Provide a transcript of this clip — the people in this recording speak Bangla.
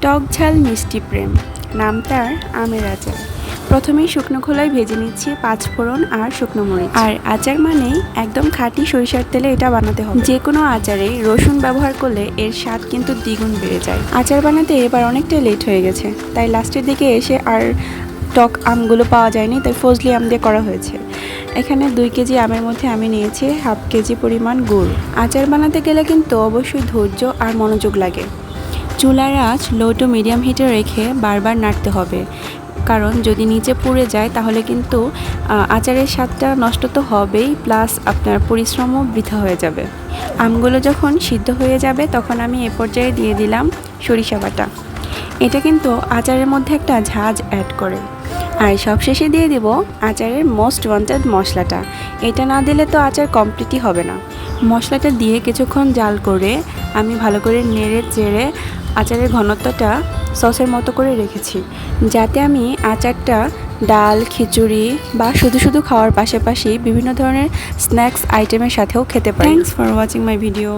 টক ঝাল মিষ্টি প্রেম, নাম তার আমের আচার। প্রথমেই শুকনো খোলায় ভেজে নিচ্ছি 5 ফোড়ন আর শুকনো মরিচ। আর আচার মানেই একদম খাঁটি সরিষার তেলে এটা বানাতে হবে। যে কোনো আচারে রসুন ব্যবহার করলে এর স্বাদ কিন্তু দ্বিগুণ বেড়ে যায়। আচার বানাতে এবার অনেকটা লেট হয়ে গেছে, তাই লাস্টের দিকে এসে আর টক আমগুলো পাওয়া যায়নি, তাই ফজলি আম দিয়ে করা হয়েছে। এখানে 2 কেজি আমের মধ্যে আমি নিয়েছি হাফ কেজি পরিমাণ গুড়। আচার বানাতে গেলে কিন্তু অবশ্যই ধৈর্য আর মনোযোগ লাগে। চুলার আঁচ লো টু মিডিয়াম হিটে রেখে বারবার নাড়তে হবে, কারণ যদি নিচে পুড়ে যায় তাহলে কিন্তু আচারের স্বাদটা নষ্ট তো হবেই, প্লাস আপনার পরিশ্রমও বৃথা হয়ে যাবে। আমগুলো যখন সিদ্ধ হয়ে যাবে তখন আমি এ পর্যায়ে দিয়ে দিলাম সরিষা বাটা। এটা কিন্তু আচারের মধ্যে একটা ঝাঁজ অ্যাড করে। আর সবশেষে দিয়ে দেব আচারের মোস্ট ওয়ান্টেড মশলাটা। এটা না দিলে তো আচার কমপ্লিটই হবে না। মশলাটা দিয়ে কিছুক্ষণ জাল করে আমি ভালো করে নেড়ে চেড়ে আচারের ঘনত্বটা সসের মতো করে রেখেছি, যাতে আমি আচারটা ডাল, খিচুড়ি বা শুধু শুধু খাওয়ার পাশাপাশি বিভিন্ন ধরনের স্ন্যাক্স আইটেমের সাথেও খেতে পারি। Thanks for watching my video.